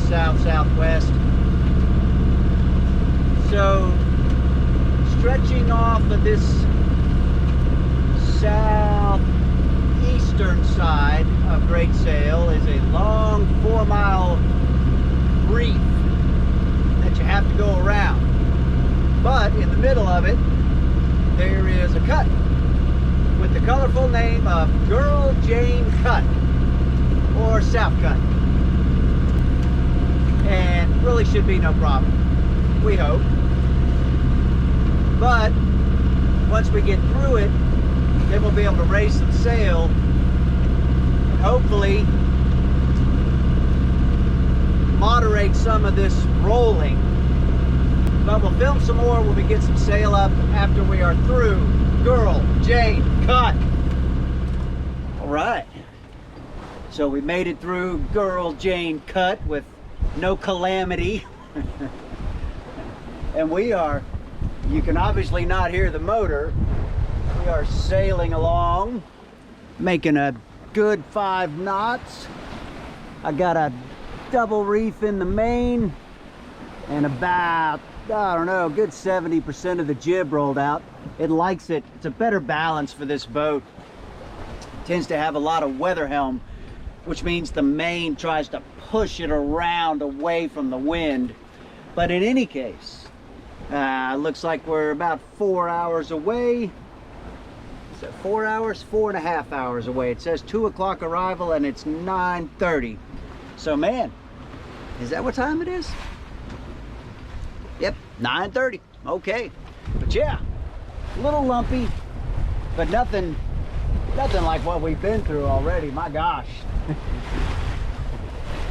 south-southwest. So stretching off of this southeastern side of Great Sail is a long 4-mile reef that you have to go around. But in the middle of it, there is a cut with the colorful name of Girl Jane Cut, or South Cut. And really should be no problem, we hope. But once we get through it, then we'll be able to raise some sail and hopefully moderate some of this rolling. But we'll film some more when we get some sail up after we are through Girl Jane Cut. All right, so we made it through Girl Jane Cut with no calamity. And we are, you can obviously not hear the motor. We are sailing along, making a good 5 knots. I got a double reef in the main and about, I don't know, a good 70% of the jib rolled out. It likes it. It's a better balance for this boat. It tends to have a lot of weather helm, which means the main tries to push it around away from the wind. But in any case, looks like we're about 4 hours away. Is that 4 hours? 4.5 hours away. It says 2 o'clock arrival and it's 9:30. So man, is that what time it is? Yep, 9:30. Okay. But yeah, a little lumpy, but nothing like what we've been through already. My gosh.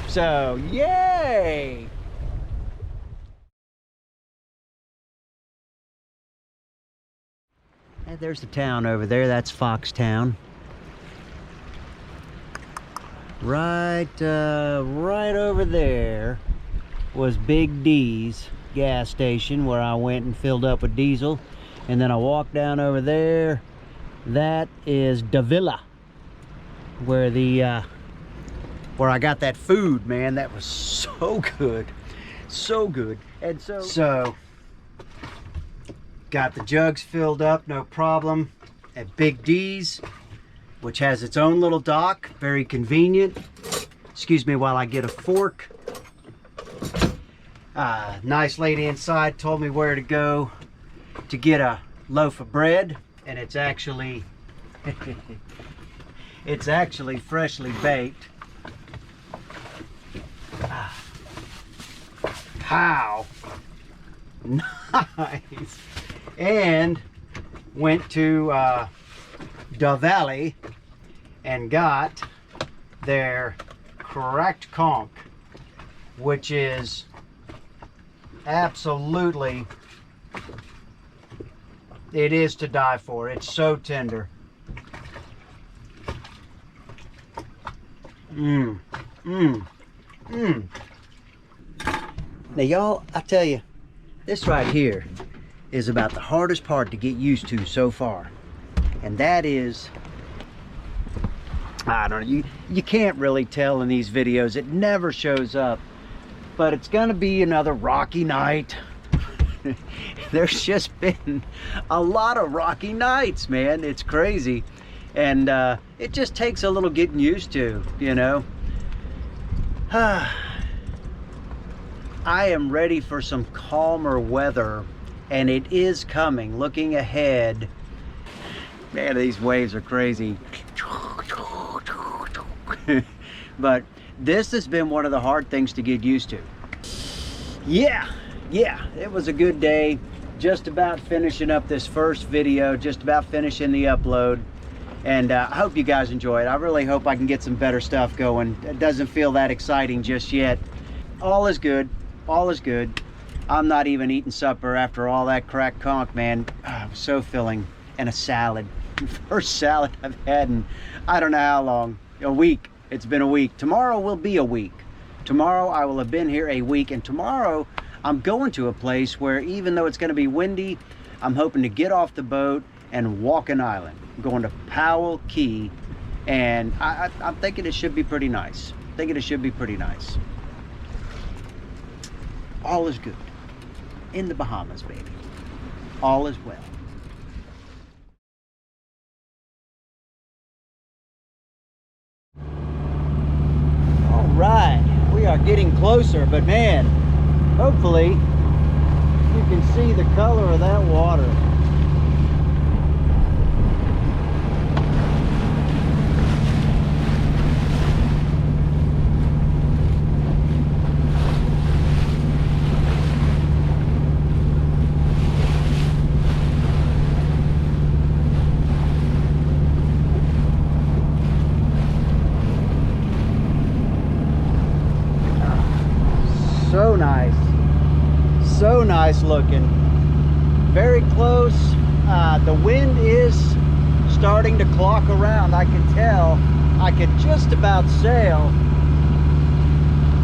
So, yay! And there's the town over there. That's Foxtown. Right over there was Big D's gas station where I went and filled up with diesel. And then I walked down over there. That is Davila, where I got that food, man. That was so good, so good. And so got the jugs filled up, no problem, at Big D's, which has its own little dock, very convenient. Excuse me while I get a fork. Nice lady inside told me where to go to get a loaf of bread, and it's actually freshly baked. How nice. And went to Da Valley and got their cracked conch, which is absolutely, it is to die for. It's so tender. Now y'all, I tell you, this right here is about the hardest part to get used to so far. And that is, I don't know, you can't really tell in these videos. It never shows up. But it's gonna be another rocky night. There's just been a lot of rocky nights, man. It's crazy. And it just takes a little getting used to, you know. I am ready for some calmer weather, and it is coming. Looking ahead, man, these waves are crazy. But this has been one of the hard things to get used to. Yeah, it was a good day. Just about finishing up this first video, just about finishing the upload. And I hope you guys enjoy it. I really hope I can get some better stuff going. It doesn't feel that exciting just yet. All is good, all is good. I'm not even eating supper after all that cracked conch, man. Oh, it was so filling. And a salad. First salad I've had in I don't know how long. A week. It's been a week. Tomorrow will be a week. Tomorrow I will have been here a week, and tomorrow I'm going to a place where, even though it's going to be windy, I'm hoping to get off the boat and walk an island. I'm going to Powell Key, and I'm thinking it should be pretty nice. all is good in the Bahamas, baby. All is well. All right, we are getting closer, but man, hopefully you can see the color of that water. So nice, so nice looking, very close. The wind is starting to clock around. I can tell I could just about sail,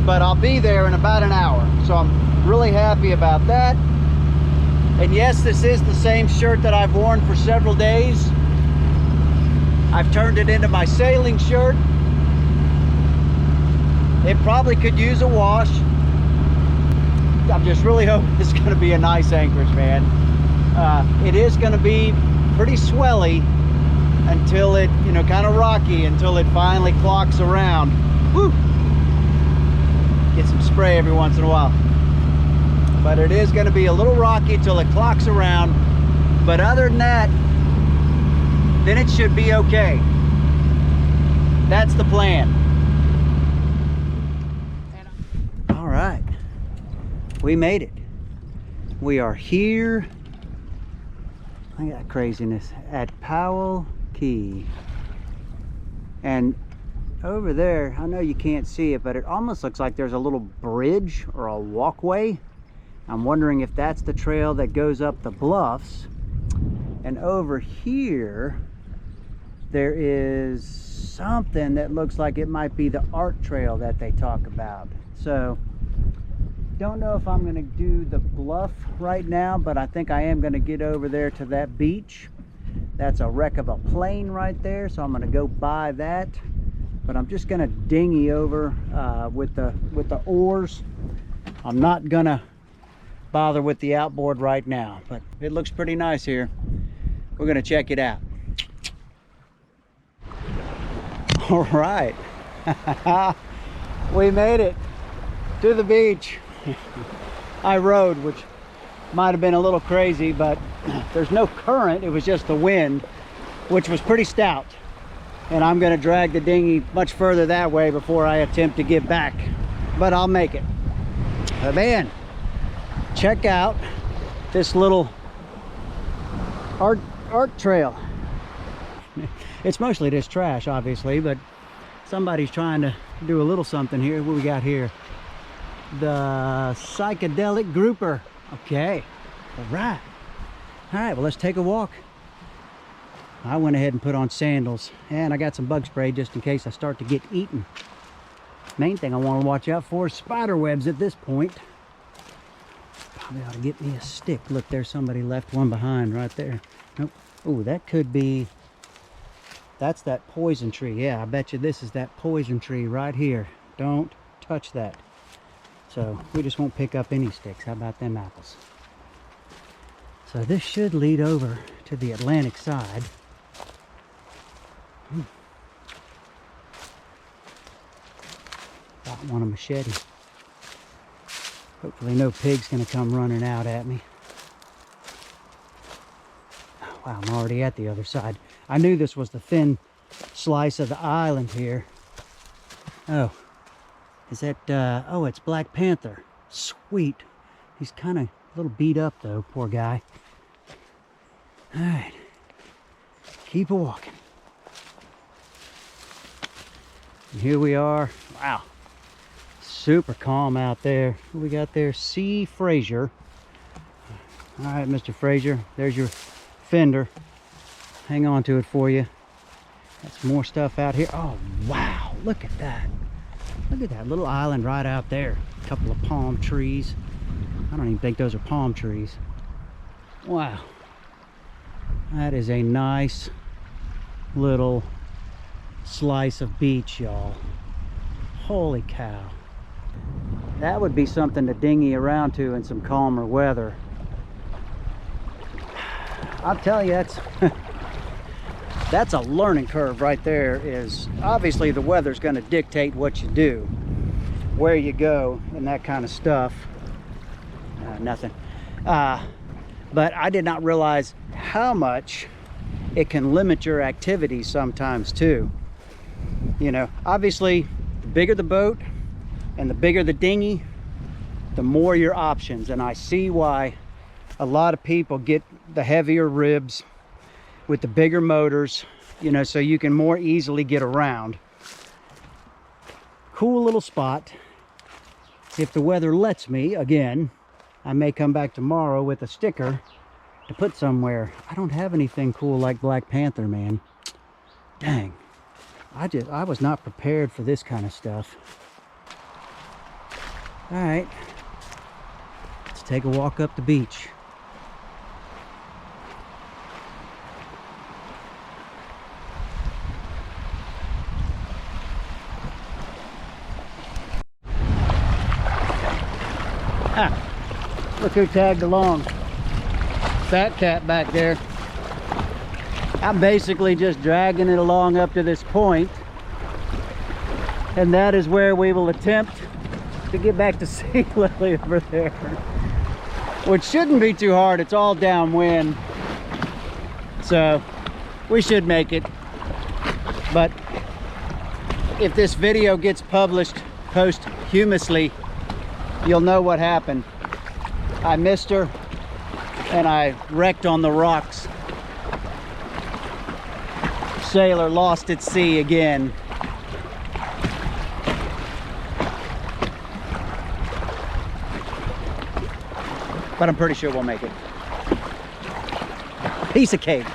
but I'll be there in about an hour, so I'm really happy about that. And yes, this is the same shirt that I've worn for several days. I've turned it into my sailing shirt. It probably could use a wash. I'm just really hoping it's going to be a nice anchorage, man. It is going to be pretty swelly until it, you know, kind of rocky until it finally clocks around. Woo! Get some spray every once in a while. But it is going to be a little rocky till it clocks around. But other than that, then it should be okay. That's the plan. All right. We made it. We are here. Look at that craziness at Powell Key. And over there, I know you can't see it, but it almost looks like there's a little bridge or a walkway. I'm wondering if that's the trail that goes up the bluffs. And over here, there is something that looks like it might be the art trail that they talk about. So don't know if I'm going to do the bluff right now, but I think I am going to get over there to that beach. That's a wreck of a plane right there, so I'm going to go by that. But I'm just going to dinghy over with the oars. I'm not going to bother with the outboard right now, but it looks pretty nice here. We're going to check it out. All right. We made it to the beach. I rode, which might have been a little crazy, but there's no current. It was just the wind, which was pretty stout. And I'm going to drag the dinghy much further that way before I attempt to get back. But I'll make it. But man, check out this little art trail. It's mostly just trash, obviously, but somebody's trying to do a little something here. What we got here? The psychedelic grouper. Okay. All right, well, let's take a walk. I went ahead and put on sandals, and I got some bug spray just in case I start to get eaten. Main thing I want to watch out for is spider webs at this point. Probably ought to get me a stick. Look, there's somebody left one behind right there. Nope. Oh, that could be, that's that poison tree. Yeah, I bet you this is that poison tree right here. Don't touch that. So we just won't pick up any sticks. How about them apples? So this should lead over to the Atlantic side. Got one a machete. Hopefully no pig's gonna come running out at me. Oh, wow, I'm already at the other side. I knew this was the thin slice of the island here. Oh, is that, oh, it's Black Panther. Sweet. He's kind of a little beat up though, poor guy. All right, keep walking. And here we are. Wow, super calm out there. What we got there? C. Fraser. All right, Mr. Fraser, there's your fender. Hang on to it for you. Got some more stuff out here. Oh, wow, look at that. Look at that little island right out there. A couple of palm trees. I don't even think those are palm trees. Wow. That is a nice little slice of beach, y'all. Holy cow. That would be something to dinghy around to in some calmer weather. I'll tell you, that's a learning curve right there. Is obviously the weather's going to dictate what you do, where you go, and that kind of stuff. Nothing. But I did not realize how much it can limit your activities sometimes too. You know, obviously, the bigger the boat and the bigger the dinghy, the more your options. And I see why a lot of people get the heavier ribs with the bigger motors, you know, so you can more easily get around. Cool little spot. If the weather lets me, again, I may come back tomorrow with a sticker to put somewhere. I don't have anything cool like Black Panther, man. Dang. I was not prepared for this kind of stuff. All right. Let's take a walk up the beach. Look who tagged along. Fat cat back there. I'm basically just dragging it along up to this point, and that is where we will attempt to get back to Sea Lily over there, which shouldn't be too hard. It's all downwind, so we should make it. But if this video gets published posthumously, you'll know what happened. I missed her and I wrecked on the rocks. Sailor lost at sea again. But I'm pretty sure we'll make it. Piece of cake.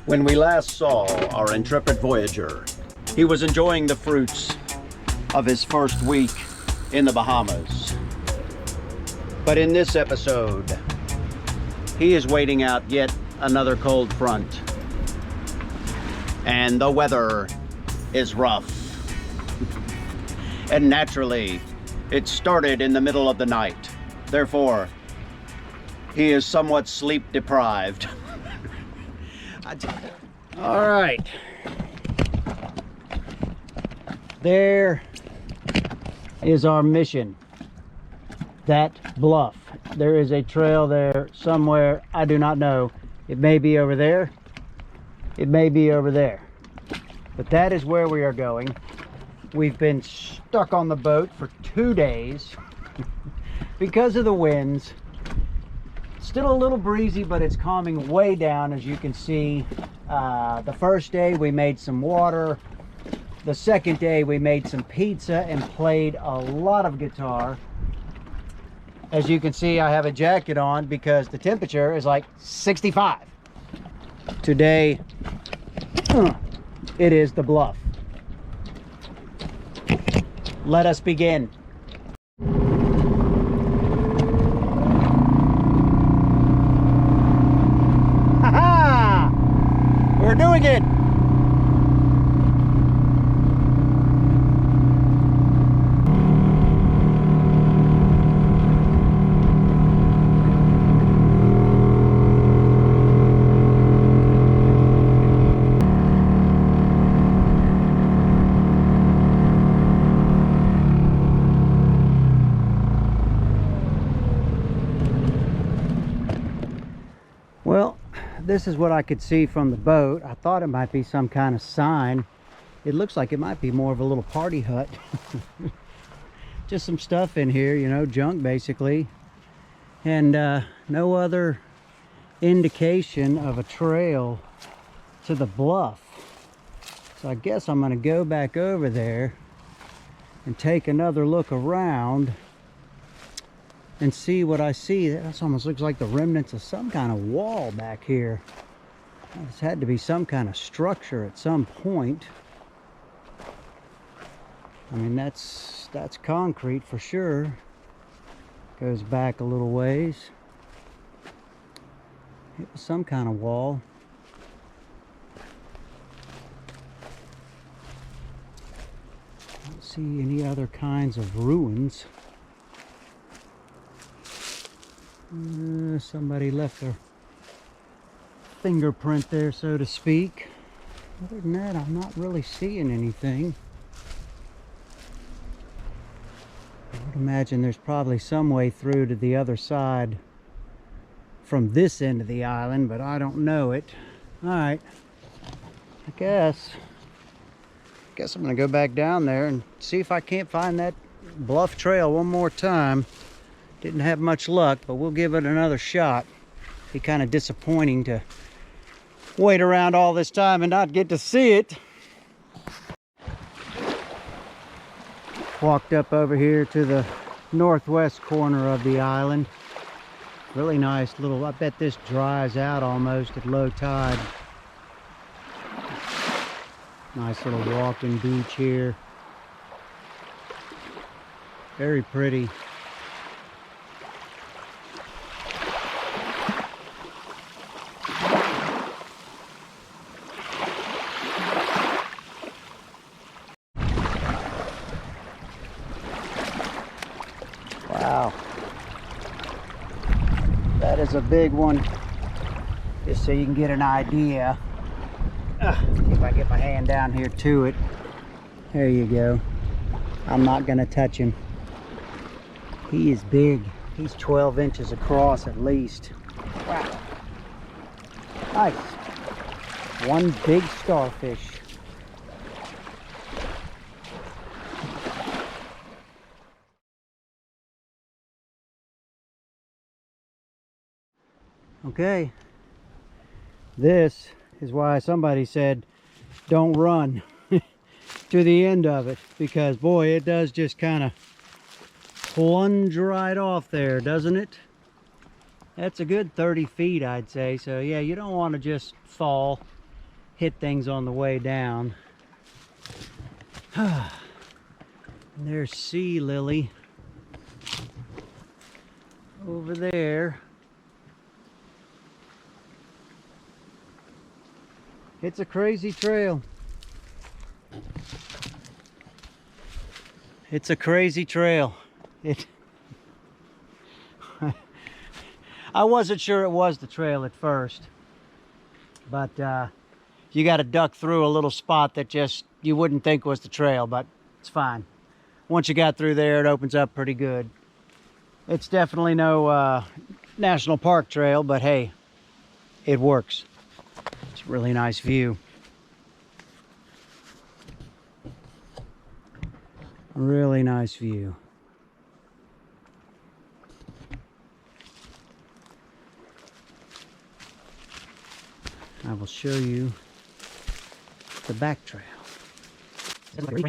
When we last saw our intrepid voyager, he was enjoying the fruits of his first week in the Bahamas. But in this episode, he is waiting out yet another cold front. And the weather is rough. And naturally, it started in the middle of the night. Therefore, he is somewhat sleep deprived. All right, there is our mission. That bluff. There is a trail there somewhere. I do not know. It may be over there. It may be over there. But that is where we are going. We've been stuck on the boat for 2 days because of the winds. Still a little breezy, but it's calming way down, as you can see. The first day we made some water. The second day we made some pizza and played a lot of guitar. As you can see, I have a jacket on because the temperature is like 65. Today, it is the bluff. Let us begin. We're doing it! Well, this is what I could see from the boat. I thought it might be some kind of sign. It looks like it might be more of a little party hut. Just some stuff in here, you know, junk basically. And no other indication of a trail to the bluff. So I guess I'm going to go back over there and take another look around and see what I see. That almost looks like the remnants of some kind of wall back here. This had to be some kind of structure at some point. I mean, that's concrete for sure. Goes back a little ways. It was some kind of wall. I don't see any other kinds of ruins. Somebody left their fingerprint there, so to speak. Other than that, I'm not really seeing anything. I would imagine there's probably some way through to the other side from this end of the island, but I don't know it. Alright, I guess I'm gonna go back down there and see if I can't find that bluff trail one more time. Didn't have much luck, but we'll give it another shot. Be kind of disappointing to wait around all this time and not get to see it. Walked up over here to the northwest corner of the island. Really nice little, I bet this dries out almost at low tide. Nice little walking beach here. Very pretty. Wow, that is a big one. Just so you can get an idea. See if I get my hand down here to it. There you go. I'm not gonna touch him. He is big. He's 12 inches across at least. Wow. Nice. One big starfish. Okay, this is why somebody said don't run to the end of it, because boy, it does just kind of plunge right off there, doesn't it? That's a good 30 feet, I'd say. So yeah, you don't want to just fall, hit things on the way down. And there's sea lily over there. It's a crazy trail. It's a crazy trail. I wasn't sure it was the trail at first, but you got to duck through a little spot that just you wouldn't think was the trail, but it's fine. Once you got through there, it opens up pretty good. It's definitely no national park trail, but hey, it works. It's a really nice view. Really nice view. I will show you the back trail. I don't know.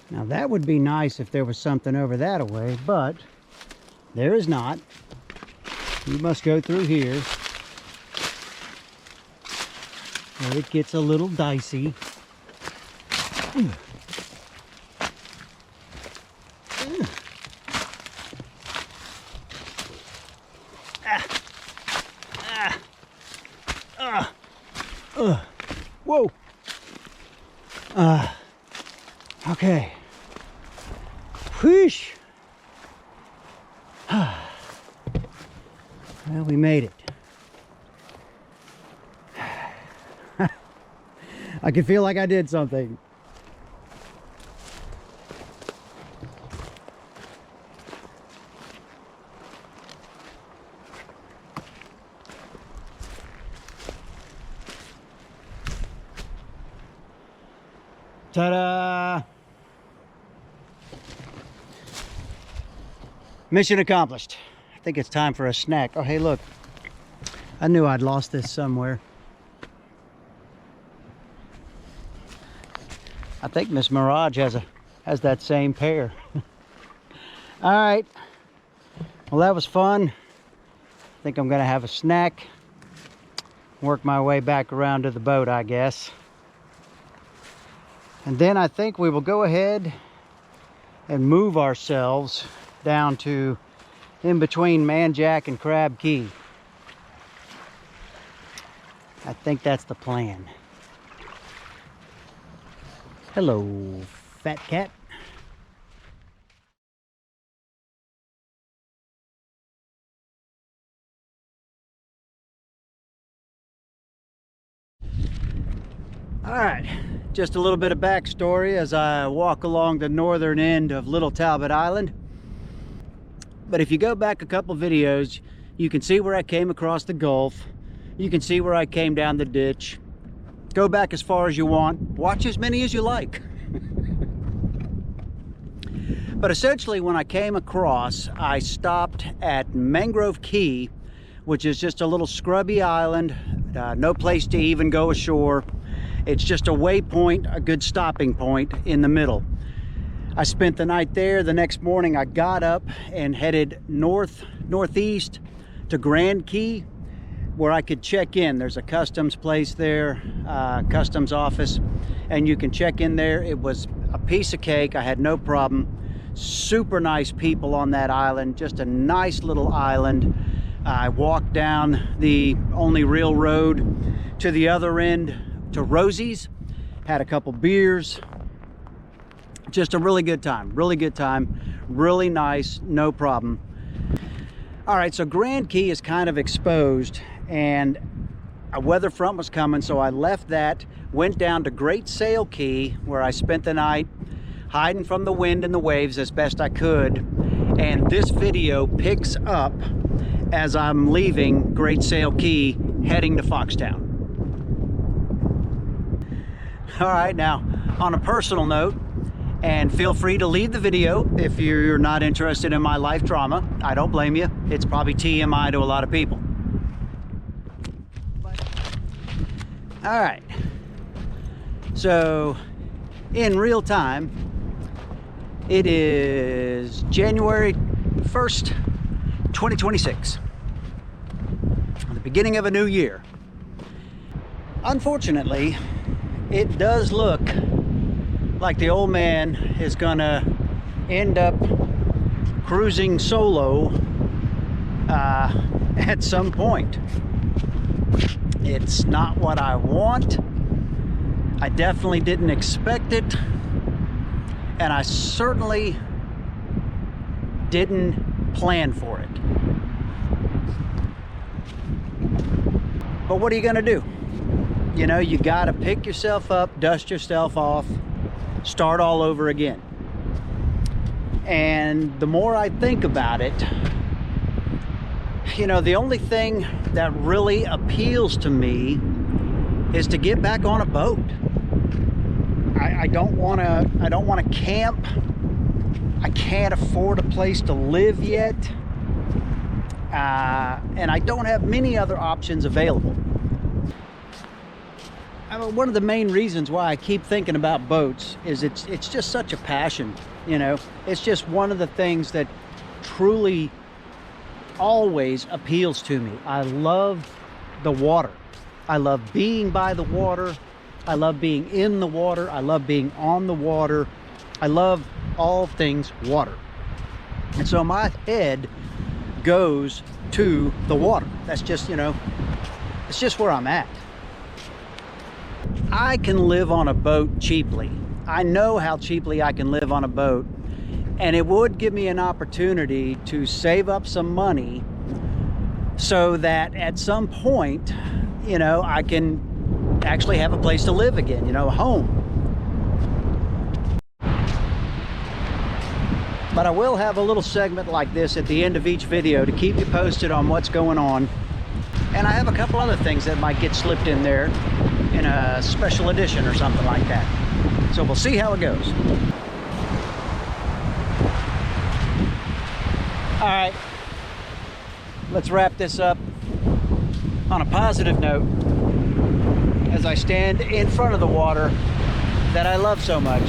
Now that would be nice if there was something over that away, but there is not. You must go through here. And it gets a little dicey. Whoa. Okay. Whoosh. Well, we made it. I can feel like I did something. Ta-da! Mission accomplished. I think it's time for a snack. Oh, hey, look. I knew I'd lost this somewhere. I think Miss Mirage has that same pair. All right. Well, that was fun. I think I'm gonna have a snack. Work my way back around to the boat, I guess. And then I think we will go ahead and move ourselves down to in between Manjack and Crab Key. I think that's the plan. Hello, fat cat. All right, just a little bit of backstory as I walk along the northern end of Little Talbot Island. But if you go back a couple videos, you can see where I came across the Gulf. You can see where I came down the ditch. Go back as far as you want. Watch as many as you like. But essentially, when I came across, I stopped at Mangrove Key, which is just a little scrubby island, no place to even go ashore. It's just a waypoint, a good stopping point in the middle. I spent the night there. The next morning I got up and headed northeast to Grand Key, where I could check in. There's a customs place there, customs office, and you can check in there. It was a piece of cake. I had no problem. Super nice people on that island, just a nice little island. I walked down the only real road to the other end to Rosie's, had a couple beers. Just a really good time, really nice, no problem. All right, so Grand Key is kind of exposed and a weather front was coming, so I left that, went down to Great Sail Key, where I spent the night hiding from the wind and the waves as best I could. And this video picks up as I'm leaving Great Sail Key, heading to Foxtown. All right, now on a personal note, and feel free to leave the video if you're not interested in my life drama. I don't blame you. It's probably TMI to a lot of people. All right, so in real time, it is January 1st, 2026, the beginning of a new year. Unfortunately, it does look like the old man is gonna end up cruising solo at some point. It's not what I want. I definitely didn't expect it, and I certainly didn't plan for it. But what are you gonna do? You know, you gotta pick yourself up, dust yourself off, start all over again. And the more I think about it, you know, the only thing that really appeals to me is to get back on a boat. I don't want to camp. I can't afford a place to live yet, and I don't have many other options available. I mean, one of the main reasons why I keep thinking about boats is it's just such a passion, you know. It's just one of the things that truly always appeals to me. I love the water. I love being by the water. I love being in the water. I love being on the water. I love all things water. And so my head goes to the water. That's just, you know, it's just where I'm at. I can live on a boat cheaply. I know how cheaply I can live on a boat, and it would give me an opportunity to save up some money so that at some point, you know, I can actually have a place to live again, you know, a home. But I will have a little segment like this at the end of each video to keep you posted on what's going on. And I have a couple other things that might get slipped in there in a special edition or something like that. So we'll see how it goes. All right, let's wrap this up on a positive note as I stand in front of the water that I love so much.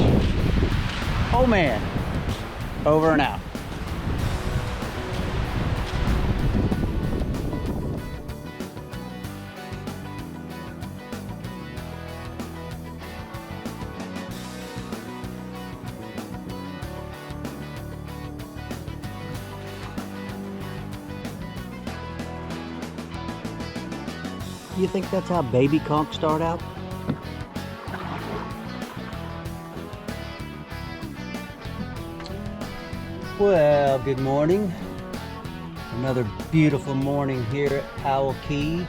Oh man, over and out. You think that's how baby conchs start out? Well, good morning. Another beautiful morning here at Powell Key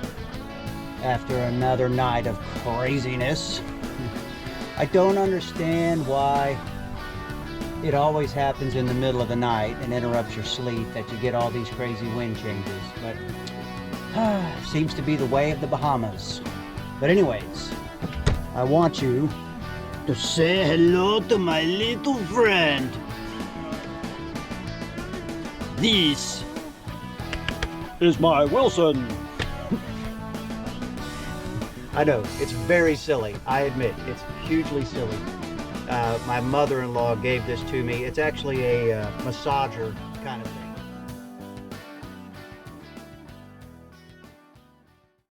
after another night of craziness. I don't understand why it always happens in the middle of the night and interrupts your sleep that you get all these crazy wind changes, but seems to be the way of the Bahamas. But anyways, I want you to say hello to my little friend. This is my Wilson. I know, it's very silly. I admit, it's hugely silly. My mother-in-law gave this to me. It's actually a massager kind of thing.